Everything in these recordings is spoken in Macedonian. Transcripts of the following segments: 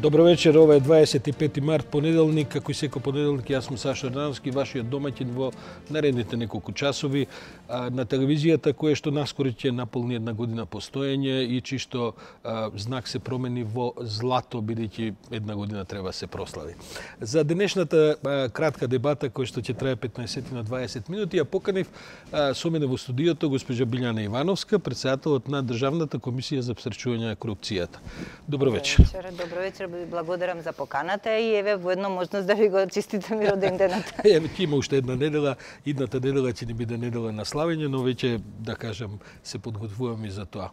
Добро вечер, ова е 25 март, понеделник, како и секој понеделник, јас сум Саша Рановски, вашиот домаќин во наредните неколку часови на телевизијата, која што наскоро ќе наполни една година постоење и чисто знак се промени во злато, бидејќи една година треба се прослави. За денешната кратка дебата, која што ќе трае 15 на 20 минути, ја поканив со мене во студиото госпожа Билјана Ивановска, председателот на Државната комисија за спречување на корупцијата. Добро вечер. Добро вечер. Благодарам за поканата и еве воедно можност да ви го честитам и роден денот. Еве има уште една недела, идната недела ќе ни биде недела на славење, но веќе да кажам се подготвуваме и за тоа.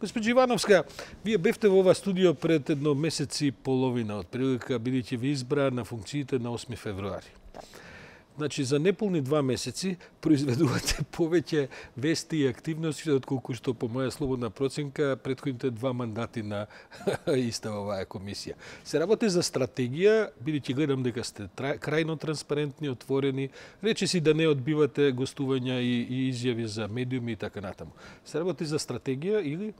Госпожа Ивановска, вие бевте во ова студио пред едно месец и половина, отприлика бидејќи ви избра на функциите на 8 февруари. Значи, за неполни 2 месеци произведувате повеќе вести и активности отколку што по моја слободна проценка претходните 2 мандати на иста оваа комисија. Се работи за стратегија, бидејќи гледам дека сте крајно транспарентни, отворени, речиси да не одбивате гостувања и изјави за медиуми и така натаму. Се работи за стратегија или?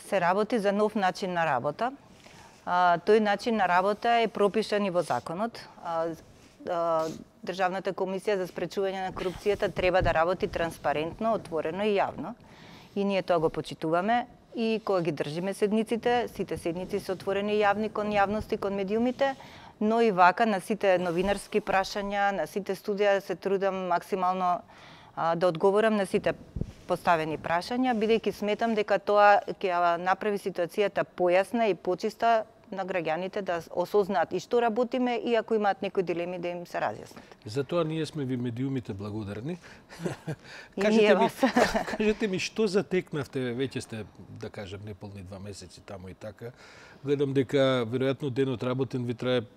Се работи за нов начин на работа. Тој начин на работа е пропишан и во законот. Државната комисија за спречување на корупцијата треба да работи транспарентно, отворено и јавно. И ние тоа го почитуваме и кога ги држиме седниците, сите седници се отворени и јавни кон јавности, кон медиумите, но и вака на сите новинарски прашања, на сите студија се трудам максимално да одговорам на сите поставени прашања, бидејќи сметам дека тоа ќе направи ситуацијата појасна и почиста на граѓаните да осознаат и што работиме и ако имаат некои дилеми да им се разјаснат. Затоа ние сме ви медиумите благодарни. Кажете ми што затекнавте, веќе сте, да кажем, неполни 2 месеци таму и така. Гледам дека веројатно денот работен ви трае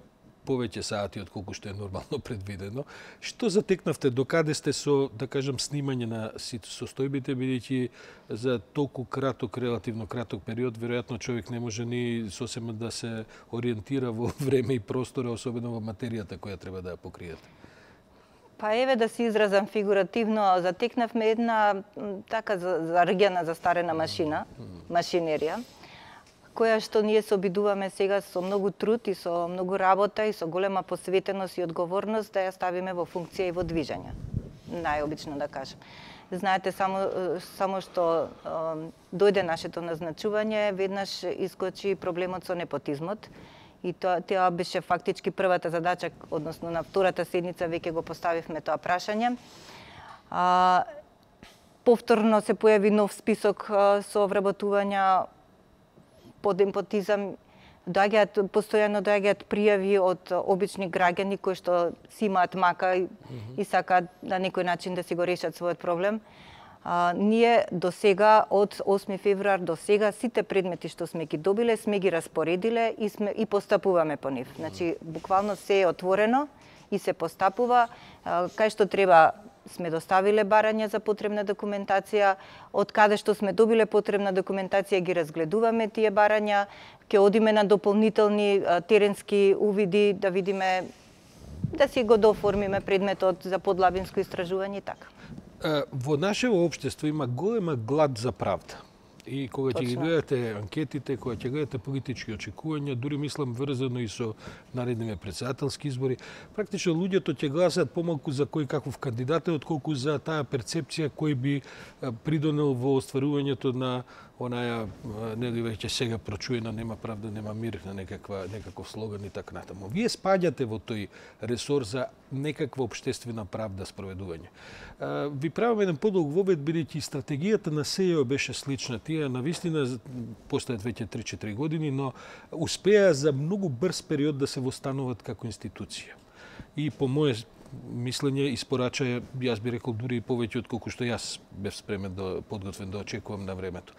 повеќе сати отколку што е нормално предвидено. Што затекнавте, докаде сте со, да кажем, снимање на состојбите, бидејќи за толку краток, релативно краток период, веројатно човек не може ни сосема да се ориентира во време и простора, особено во материјата која треба да ја покриете? Па еве да се изразам фигуративно, затекнавме една така зарѓана застарена машинерија, која што ние се обидуваме сега со многу труд и со многу работа и со голема посветеност и одговорност да ја ставиме во функција и во движење. Најобично да кажем. Знаете, само што дојде нашето назначување, веднаш искочи проблемот со непотизмот. И тоа беше фактички првата задача, односно на втората седница веќе го поставивме тоа прашање. Повторно се појави нов список со вработувања под непотизам, постојано доаѓаат пријави од обични граѓани кои што си имаат мака и сакаат на некој начин да си го решат својот проблем. Ние до сега, од 8 февруар до сега, сите предмети што сме ги добиле, сме ги распоредиле и постапуваме по нив. Значи, буквално се е отворено и се постапува. Кај што треба сме доставиле барања за потребна документација, од каде што сме добиле потребна документација ги разгледуваме тие барања, ќе одиме на дополнителни теренски увиди да видиме, да си го доформиме предметот за подлабинско истражување и така. Во нашето општество има голема глад за правда. И кога ќе ги гледате анкетите, кога ќе гледате политички очекувања, дури мислам врзано и со наредниве председателски избори, практично луѓето ќе гласат помалку за кој каков кандидат е, отколку за таа перцепција кој би придонел во остварувањето на онаја, нели веќе сега прочуена нема правда, нема мир, на некаков слоган и така натаму. Вие спаѓате во тој ресор за некаква општествена правда спроведување. Ви правам еден подолг вовед, бидејќи стратегијата на СЕО беше слична. Тие навистина постојат веќе 3-4 години, но успеа за многу брз период да се востануваат како институција. И по моје мислење испорача, јас би рекол дури и повеќе отколку што јас бев спремен подготвен да очекувам на времето.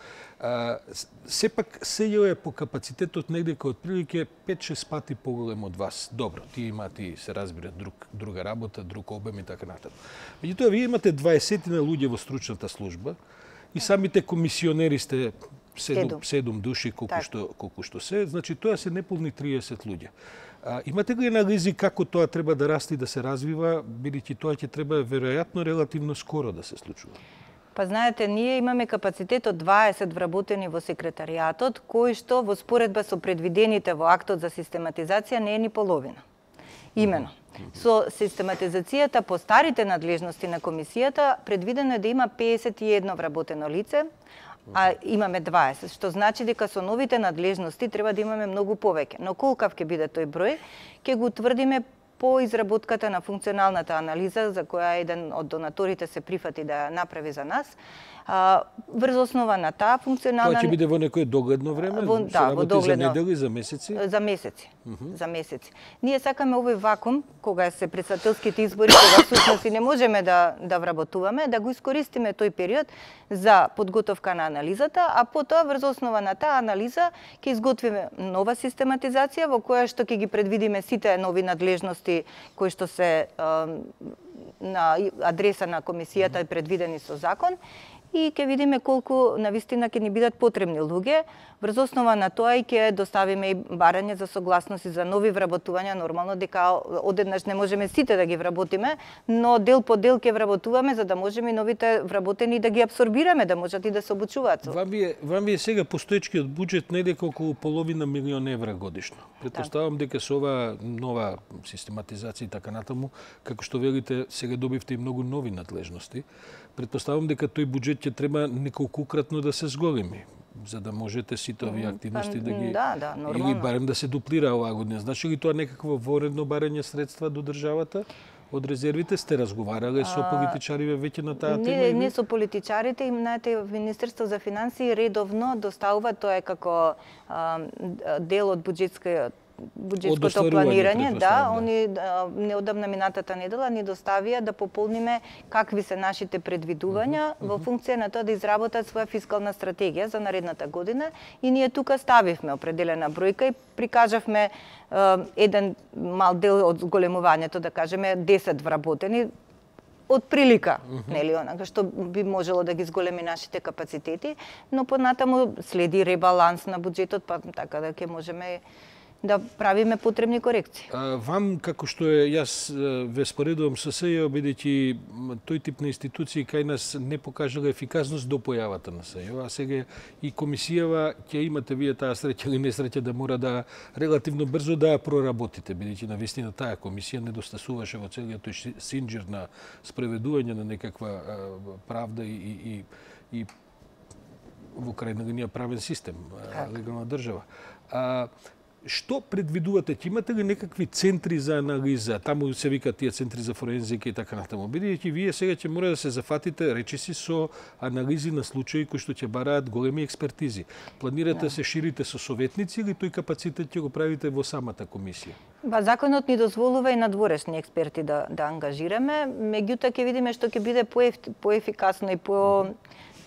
Сепак СЈО е по капацитетот негде кај отприлике 5-6 пати поголем од вас. Добро, тие имаат и се разбира друга работа, друг обем и така натаму. Меѓутоа вие имате 20 на луѓе во стручната служба и самите комисионери сте 7 души колку што се, значи тоа се неполни 30 луѓе. Имате ли анализи како тоа треба да расте и да се развива, бидејќи тоа ќе треба веројатно релативно скоро да се случува? Па Па знаете, ние имаме капацитет од 20 вработени во секретаријатот, кои што во споредба со предвидените во актот за систематизација не е ни половина. Имено, со систематизацијата по старите надлежности на комисијата предвидено е да има 51 вработено лице, а имаме 20, што значи дека со новите надлежности треба да имаме многу повеќе. Но колкав ќе биде тој број, ќе го утврдиме по изработката на функционалната анализа, за која еден од донаторите се прифати да ја направи за нас. Врз основа на таа функционална... Тоа ќе биде во некое догледно време? Во догледно. За недели, за месеци? За месеци. За месеци. Ние сакаме овој вакуум, кога се председателските избори, кога всушност и не можеме да вработуваме, да го искористиме тој период за подготовка на анализата, а потоа врз основа на таа анализа ќе изготвиме нова систематизација во која што ќе ги предвидиме сите нови надлежности кои што се на адреса на комисијата предвидени со закон, и ќе видиме колку навистина ќе ни бидат потребни луѓе. Врз основа на тоа и ќе доставиме и барање за согласност и за нови вработувања. Нормално дека одеднаш не можеме сите да ги вработиме, но дел по дел ќе вработуваме за да можеме и новите вработени да ги апсорбираме, да можат и да се обучуваат. Вам ви е сега постоечкиот буџет недека околу половина милион евра годишно. Претпоставам дека со оваа нова систематизација и така натаму, како што велите, сега добивте и многу нови надлежности. Претпоставам дека тој буџет ќе треба неколкукратно да се зголеми, за да можете сите овие активности да ги... Да, нормално. Или барем да се дуплира оваа година. Значи ли тоа некакво воредно барање средства до државата? Од резервите сте разговарале со политичариве веќе на таа тема? Не со политичарите, знаете, Министерство за финансии редовно доставува, тоа е како дел од буџетското планирање, они неодамна минатата недела ни доставија да пополниме какви се нашите предвидувања во функција на тоа да изработат своја фискална стратегија за наредната година, и ние тука ставивме определена бројка и прикажавме еден мал дел од зголемувањето, да кажеме 10 вработени, од прилика, нели, онака што би можело да ги зголеми нашите капацитети, но понатаму следи ребаланс на буџетот, па така да ќе можеме да правиме потребни корекции. Вам, како што е, јас ве споредувам со СЈО, бидејќи тој тип на институции кај нас не покажала ефикасност до појавата на СЈО, а сега и комисијава ќе имате вие таа среќа или несреќа да мора да релативно брзо да ја проработите, бидејќи навистина таа комисија недостасуваше во целиот тој синџир на спроведување на некаква правда и во крајна линија правен систем, легална држава. Што предвидувате? Ќе имате ли некакви центри за анализа? Таму се викаат тие центри за форензика и така натаму. Бидејќи вие сега ќе мора да се зафатите, речиси, со анализи на случаи кои што ќе бараат големи експертизи. Планирате да се ширите со советници или тој капацитет ќе го правите во самата комисија? Законот ни дозволува и надворешни експерти да ангажираме, меѓутоа ќе видиме што ќе биде поефикасно и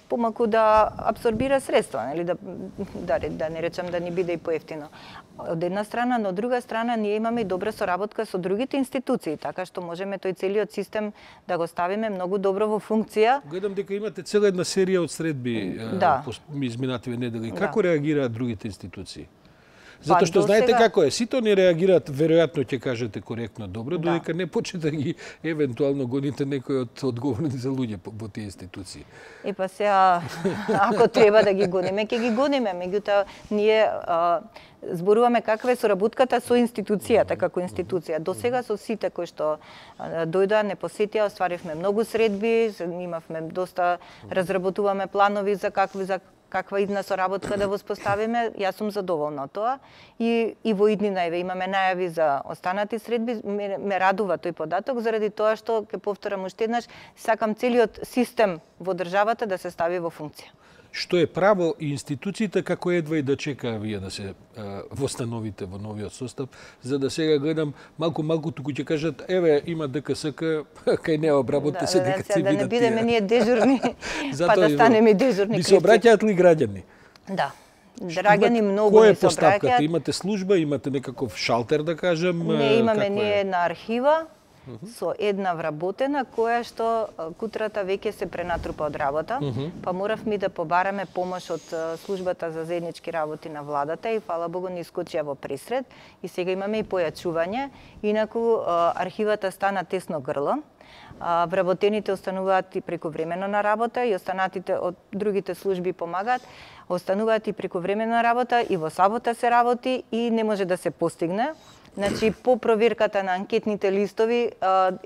помалку да абсорбира средства, нели, да не речам да ни биде и поевтино. Од една страна, но од друга страна ние имаме и добра соработка со другите институции, така што можеме тој целиот систем да го ставиме многу добро во функција. Гледам дека имате цела една серија од средби изминативе недели. Како реагираат другите институции? Затоа што знаете како е, сите они реагираат, веројатно ќе кажете коректно добро, додека не почнете да ги евентуално гоните некои од одговорни за луѓе во тие институции. Па сега, ако треба да ги гониме, ќе ги гониме, меѓутоа ние зборуваме каква е соработката со институцијата како институција. До сега со сите кои што дојдоа, не посетија, остваривме многу средби, имавме доста, разработуваме планови за каква идна соработка да воспоставиме. Јас сум задоволна од тоа и во иднина имаме најави за останати средби. Ме радува тој податок заради тоа што, ќе повторам уште еднаш, сакам целиот систем во државата да се стави во функција. Што е право и институциите како едва и да чекаа вие да се востановите во новиот состав, за да сега гледам малку туку ќе кажат еве има ДКСК, кај не обработте се дека ти видат. Да не бидеме ние дежурни, па да станеме и дежурни. Ни се обраќаат ли граѓани? Да. Граѓани многу ни се обраќаат. Која е поставката? Имате служба, имате некаков шалтер да кажем? Не, имаме ние една архива со една вработена која што кутрата веќе се пренатрупа од работа, па моравме да побараме помош од службата за заеднички работи на владата и фала Богу ни искочија во пресред и сега имаме и појачување, инаку архивата стана тесно грло. Вработените остануваат и прековремено на работа и останатите од другите служби помагаат, остануваат и прековремено на работа и во сабота се работи и не може да се постигне. Значи, по проверката на анкетните листови,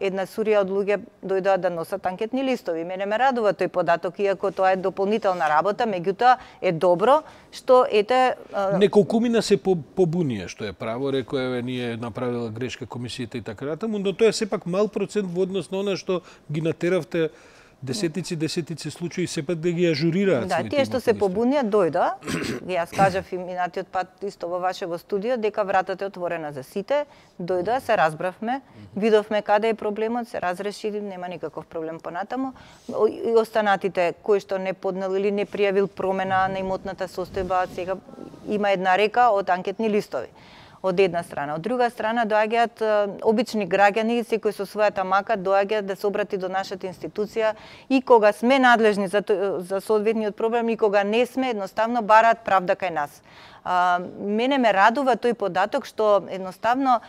една сурија од луѓе дојдоа да носат анкетни листови. Мене ме радува тој податок, иако тоа е дополнителна работа, меѓутоа е добро што ете... Неколкумина се побунија, што е право, рекоа, еве, ние направила грешка комисијата и така натаму, но тоа е сепак мал процент во однос на она што ги натеравте десетици случаи сепак да ги ажурираат. Да, тие што се побунија дојдоа. Јас кажав и минатиот пат исто во вашево студио дека вратата е отворена за сите. Дојдоа, се разбравме, видовме каде е проблемот, се разреши, нема никаков проблем понатаму. И останатите кои што не поднел или не пријавил промена на имотната состојба, сега има една река од анкетни листови. Од една страна. Од друга страна доаѓаат обични граѓани, секој со својата мака доаѓаат да се обрати до нашата институција и кога сме надлежни за соодветниот проблем и кога не сме, едноставно бараат правда кај нас. Мене ме радува тој податок што едноставно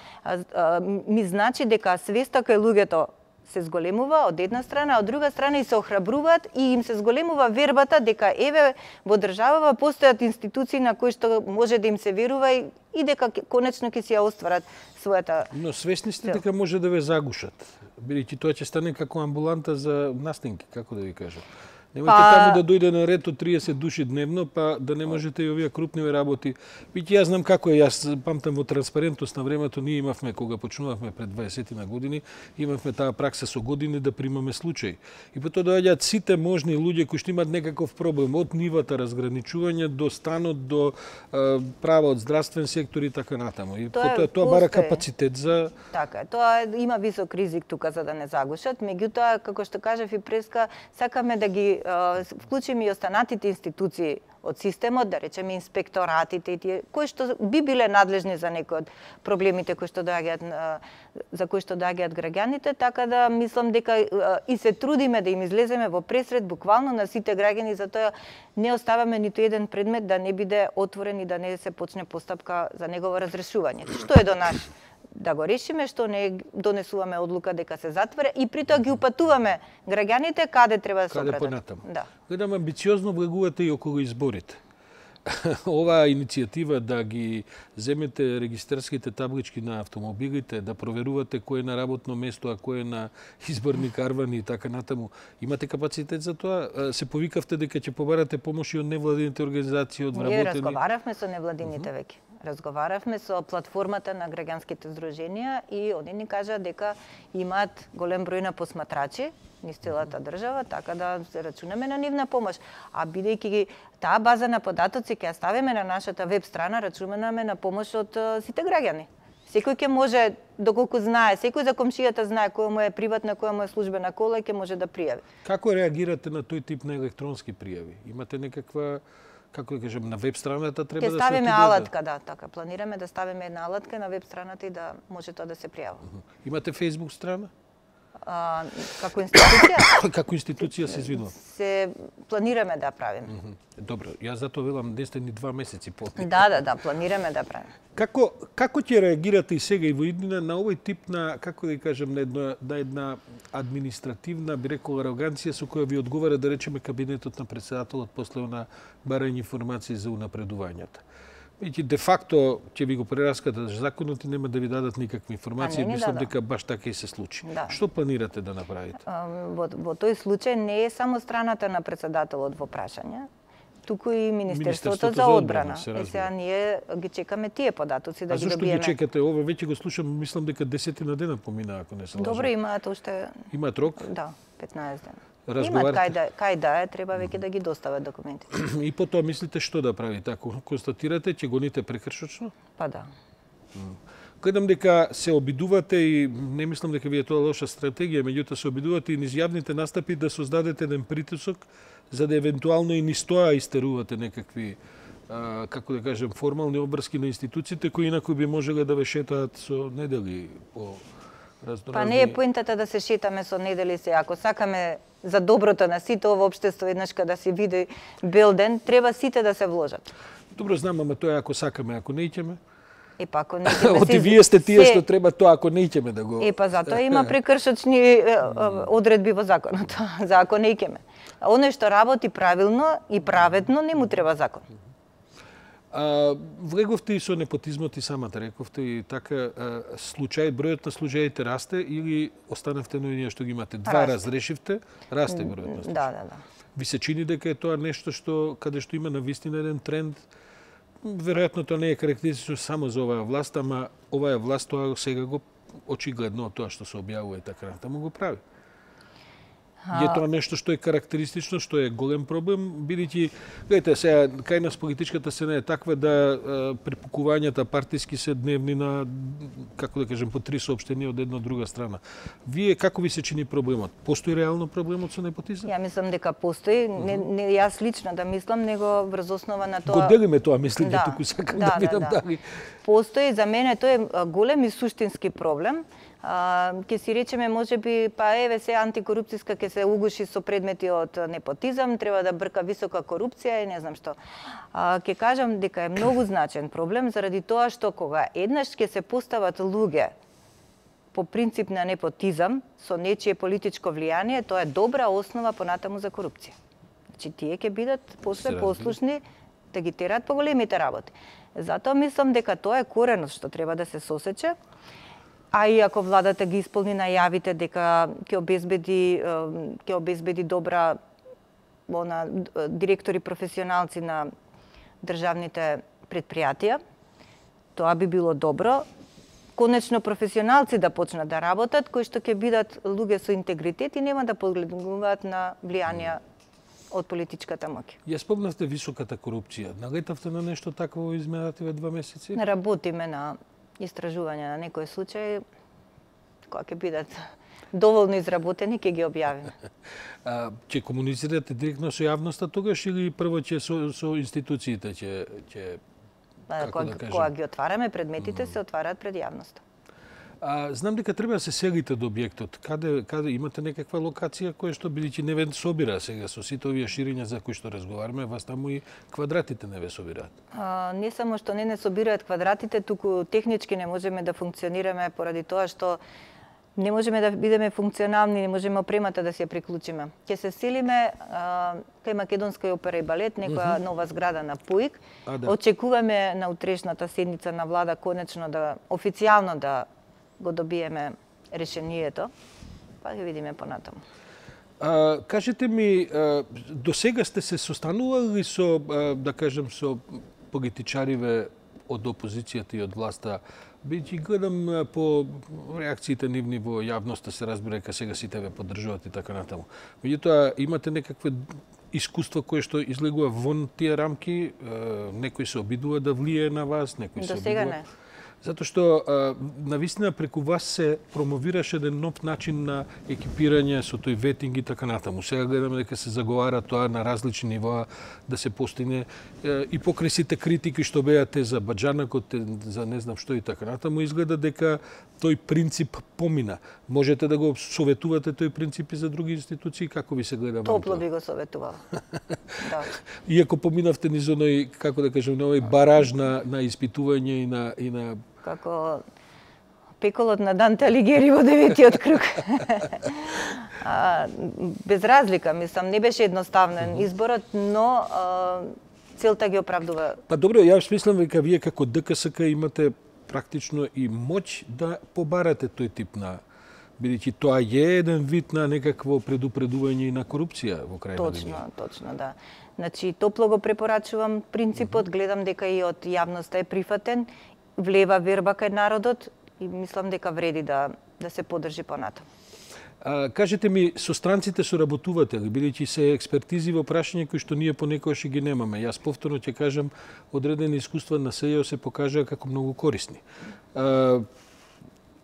ми значи дека свеста кај луѓето се зголемува од една страна, од друга страна и се охрабруваат и им се зголемува вербата дека еве во државава постојат институции на кои што може да им се верува и дека конечно ќе си ја остварат својата... Но свесни сте дека може да ве загушат, бидејќи тоа ќе стане како амбуланта за настинки, како да ви кажам. Немајте таму да дојде на ред од 30 души дневно, па да не можете и овие крупни работи. Бидејќи јас знам како е, јас памтам во транспарентност на времето, ние имавме, кога почнувавме пред 20 на години, имавме таа пракса со години да примаме случаи. И потоа доаѓаат сите можни луѓе кои што имаат некаков проблем, од нивата разграничување до станот, до права од здравствен сектор и така натаму. И тоа бара капацитет за... Така, тоа има висок ризик тука за да не загушат, меѓутоа, како што кажав и преска, сакаме да ги вклучиме и останатите институции од системот, да речеме инспекторатите и тие кои што би биле надлежни за некои од проблемите кои што доаѓаат за кои што доаѓаат граѓаните, така да мислам дека и се трудиме да им излеземе во пресред буквално на сите граѓани, затоа не оставаме ниту еден предмет да не биде отворен и да не се почне постапка за негово разрешување. Што е до нас? Да го решиме, што не донесуваме одлука дека се затвора и при тоа ги упатуваме граѓаните каде треба да се обратат. Каде понатаму. Да. Гледам амбициозно влегувате и околу изборите. Оваа иницијатива да ги земете регистарските таблички на автомобилите, да проверувате кој е на работно место, а кој е на изборни карвани и така натаму. Имате капацитет за тоа? Се повикавте дека ќе побарате помош и од невладините организации, од вработени? Ние разговаравме со невладините веќе. Разговаравме со платформата на граѓанските здруженија и они ни кажаа дека имаат голем број на посматрачи низ целата држава, така да се рачунаме на нивна помош. А бидејќи таа база на податоци ќе ја ставиме на нашата веб страна, рачунаме на помош од сите граѓани. Секој ќе може, доколку знае, секој за комшијата знае која му е приватна, која му е службена кола, ќе може да пријави. Како реагирате на тој тип на електронски пријави? Имате некаква, како да кажем, на веб страната треба да се ставиме алатка, да, така. Планираме да ставиме една алатка на веб страната и да може тоа да се пријава. Имате Facebook страна? Како институција? Како институција се извинувам. Се планираме да правиме. Добро, јас затоа велам не сте ни 2 месеци по. Да, планираме да правиме. Како ќе реагирате и сега и во иднина на овој тип на, како да кажам, на една административна, би рекол, ароганција со која ви одговара, да речеме, кабинетот на председателот после на барање информации за унапредувањата? И де факто ќе ви го прераскажат законот и нема да ви дадат никакви информации, мислам дека баш така и се случи. Да. Што планирате да направите? Во тој случај не е само страната на председателот во прашање, туку и Министерството за одбрана. Сега ние ги чекаме тие податоци да ги добиеме. А зашто ги чекате? Ова веќе го слушам, мислам дека 10 на дена помина, ако не се лажам. Добро, имаат уште... Имаат рок? Да, 15 дена. Имат кај да е, треба веќе да ги достават документите. И потоа мислите што да правите? Ако констатирате, ќе гоните прекршочно? Па да. Гледам дека се обидувате и не мислам дека ви е тоа лоша стратегија, меѓутоа се обидувате и низ јавните настапи да создадете еден притисок за да евентуално и низ тоа истерувате некакви, како да кажем, формални обврски на институциите кои инаку би можеле да ве шетаат со недели по разноразни... Па не е поентата да се шетаме со недели се. Ако сакаме за доброто на сите ова општество еднашка да се види бел ден, треба сите да се вложат. Добро, знам, ама тоа ако сакаме, ако не ќеме? Епа, ако не ќе Оти вие сте тие што треба тоа, ако не ќеме да го... Епа, затоа има прекршочни одредби во законот, за ако не ќеме. Оној што работи правилно и праведно, не му треба закон. Влеговте и со непотизмот и самата рековте и така бројот на случаите расте или останавте на оние што ги имате? Два разрешивте, расте бројот на случаите. Да. Ви се чини дека е тоа нешто што каде што има навистина еден тренд? Веројатно тоа не е карактеристично само за оваа власт, ама оваа власт тоа сега го очигледно тоа што се објавува и така натаму го прави. Е тоа нешто што е карактеристично, што е голем проблем, бидејќи, гледате, сега, кај нас политичката сцена е таква да препукувањата партиски се дневни на, како да кажем, по 3 соопштенија од една друга страна. Вие, како ви се чини проблемот? Постои реално проблемот со непотизам? Ја мислам дека постои, не јас лично да мислам, него врз основа на тоа... Го делиме тоа мислење, туку сакам да видам дали... Постои, за мене тоа е голем и суштински проблем. Ке си речеме, можеби, па еве се антикорупцијска ке се угуши со предмети од непотизам, треба да брка висока корупција и не знам што. Ке кажам дека е многу значен проблем заради тоа што кога еднаш ке се постават луѓе по принцип на непотизам со нечие политичко влијание, тоа е добра основа понатаму за корупција. Значи тие ќе бидат после послушни да ги терат по големите работи. Затоа мислам дека тоа е коренот што треба да се сосече. А и ако владата ги исполни најавите дека ќе обезбеди добра директори професионалци на државните предпријатија, тоа би било добро. Конечно професионалци да почнат да работат, кои што ќе бидат луѓе со интегритет и нема да подгледуваат на влијанија од политичката моќ. Ја спомнавте високата корупција. Налетавте на нешто такво во изминативе 2 месеци? Работиме на истражување на некој случај, кога ќе бидат доволно изработени, ќе ги објавиме. Ќе комуницирате директно со јавноста тогаш или прво ќе со институциите ќе кога ги отвараме предметите, се отвараат пред јавноста. Знам дека треба да се селите до објектот. Каде имате некаква локација која што бидејќи не ве собира сега со сите овие ширења за кои што разговараме, вас таму и квадратите не ве собираат? Не само што не собираат квадратите, туку технички не можеме да функционираме поради тоа што не можеме да бидеме функционални, не можеме опремата да си ја приклучиме. Ќе се селиме кај Македонска опера и балет, некоја нова зграда на Пуик. Очекуваме на утрешната седница на влада конечно да официјално да го добиеме решението, па ќе видиме понатаму. Кажете ми, до сега сте се состанували со, да кажем, со политичариве од опозицијата и од власта? Бидејќи гледам по реакциите нивни во јавноста се разбира дека сега сите ве поддржуваат и така натаму. Меѓутоа, имате некакве искуства кои што излегува вон тие рамки? Некој се обидува да влие на вас, некој се обидува? До сега не. Затоа што навистина преку вас се промовираше еден нов начин на екипирање со тој ветинг и така натаму. Сега гледаме дека се заговара тоа на различни нивоа да се постигне и покрај сите критики што беате за баџанакот, за не знам што и така натаму, изгледа дека тој принцип помина. Можете да го советувате тој принцип и за други институции, како ви се гледа? Топло би го советувала. Да. Иако поминавте низ оној, како да кажем, на овој бараж на испитување и на како пеколот на Данте Алигери во 9-тиот круг. Без разлика, мислам, не беше едноставен изборот, но целта ги оправдува. Па добро, јас мислам дека вие како ДКСК имате практично и моќ да побарате тој тип на, бидејќи тоа е еден вид на некакво предупредување и на корупција во крајна линија. Точно, да. Значи, топло го препорачувам принципот, гледам дека и од јавноста е прифатен, влева верба кај народот и мислам дека вреди да се поддржи понатаму. Кажете ми, со странците соработувате ли, бидејќи се експертизи во прашање кои што ние понекогаш ги немаме? Јас повторно ќе кажам, одредени искуства на СЈО се покажаа како многу корисни.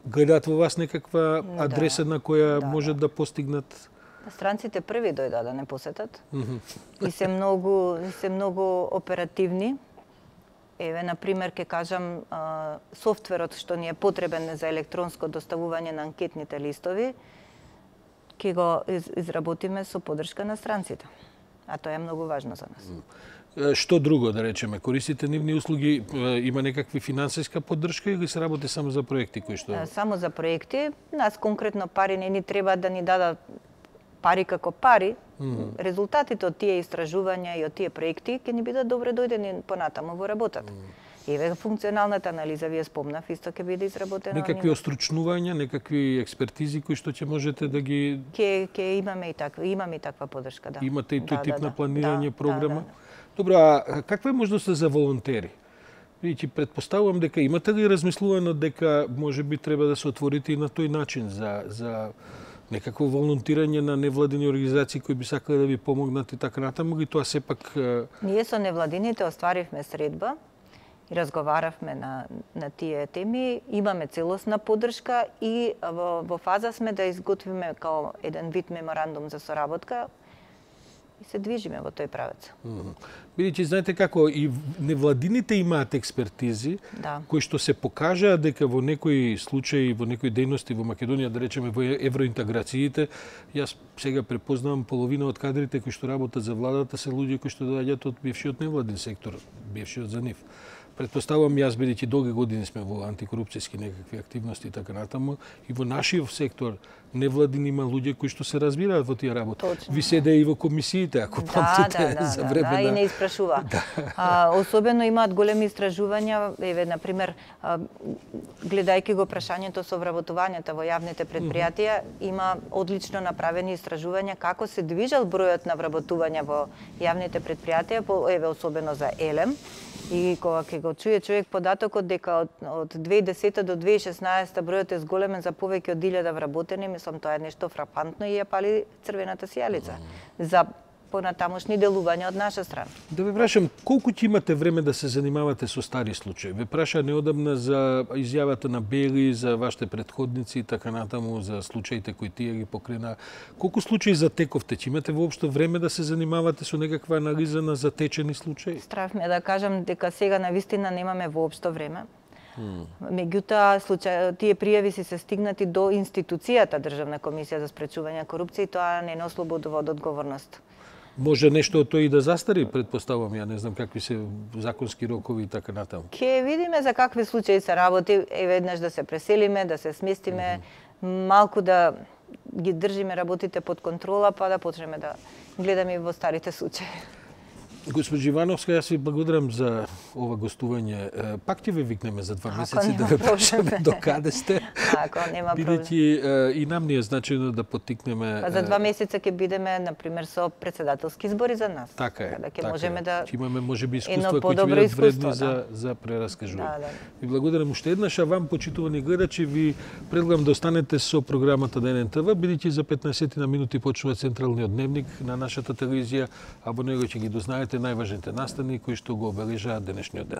Гледаат во вас некаква адреса на која можат да постигнат? Странците први дојдоа да не посетат и се многу оперативни. Еве, например, ке кажам, софтверот што ни е потребен за електронско доставување на анкетните листови, ке го изработиме со поддршка на странците. А тоа е многу важно за нас. Што друго, да речеме, користите нивни услуги, има некакви финансиска поддршка или се работи само за проекти кои што? Само за проекти. Нас конкретно пари не ни треба да ни дадат пари како пари. Резултатите од тие истражувања и од тие проекти ќе ни бидат добре дојдени понатаму во работата. Еве функционалната анализа, вие спомнав, исто ќе биде изработена. Некакви остручнувања, некакви експертизи кои што ќе можете да ги... Ќе имаме и таква поддршка, да. Имате и тој тип на планирање, програма? Добро, а каква е можноста за волонтери? Видите, предпоставувам дека имате ли размислувано дека можеби треба да се отворите и на тој начин за некакво волонтирање на невладини организации кои би сакале да ви помогнат и така натаму, и тоа сепак... Ние со невладините остваривме средба и разговаравме на тие теми. Имаме целосна поддршка и во фаза сме да изготвиме као еден вид меморандум за соработка и се движиме во тој правец. Бидејќи знаете како и невладините имаат експертизи кои што се покажаа дека во некои случаи, во некои дејности во Македонија, да речеме во евроинтеграциите, јас сега препознавам половина од кадрите кои што работат за владата се луѓе кои што доаѓаат од бившиот невладин сектор, бившиот за нив. Предпоставувам јас, бидејќи долги години сме во антикорупцијски некакви активности и така натаму, и во нашиот сектор невладин има луѓе кои што се разбираат во тие работи. Точно. Ви седе и во комисиите, ако памтите за време на... и не испрашува. Особено имаат големи истражувања, еве на пример, гледајќи го прашањето со вработувањата во јавните предпријатија, има одлично направени истражувања како се движел бројот на вработувања во јавните предпријатија, еве особено за Елем. И кога ќе го чуе човек податокот дека од 2010 до 2016 бројот е зголемен за повеќе од 1000 вработени, мислам тоа е нешто фрапантно и ја пали црвената сијалица за понатамошни делувања од наша страна. Да ве прашам, колку ќе имате време да се занимавате со стари случаи? Ве праша неодамна за изјавата на Бели, за вашите претходници и така натаму, за случаите кои тие ги покрена. Колку случаи затековте? Ќе имате воопшто време да се занимавате со некаква анализа на затечени случаи? Страв ме да кажам дека сега навистина немаме воопшто време. Меѓутоа, тие пријави се стигнати до институцијата Државна комисија за спречување на корупција и тоа не ослободува од одговорност. Може нешто од тој и да застари, предпоставувам, ја не знам какви се законски рокови и така натаму. Ќе видиме за какви случаи се работи, веднаш да се преселиме, да се сместиме, малку да ги држиме работите под контрола, па да почнеме да гледаме во старите случаи. Госпожи Ивановска, јас ви благодарам за ова гостување. Пак ќе ве викнеме за 2 месеци да ве прашаме до каде сте. Ако нема проблем. Бидејќи и нам ни е значајно да поттикнеме... За 2 месеца ќе бидеме, например, со председателски избори за нас. Така е. Да ќе можеме да... Ќе имаме можеби искуства кои ќе бидат вредни за прераскажување. Ви благодарам уште еднаш, а вам, почитувани гледачи, ви предлагам да останете со програмата на ННТВ, бидејќи за 15 на минути почнува централниот дневник на нашата телевизија, а во него ќе ги дознаете најважните настани кои што го обележаат денешниот ден.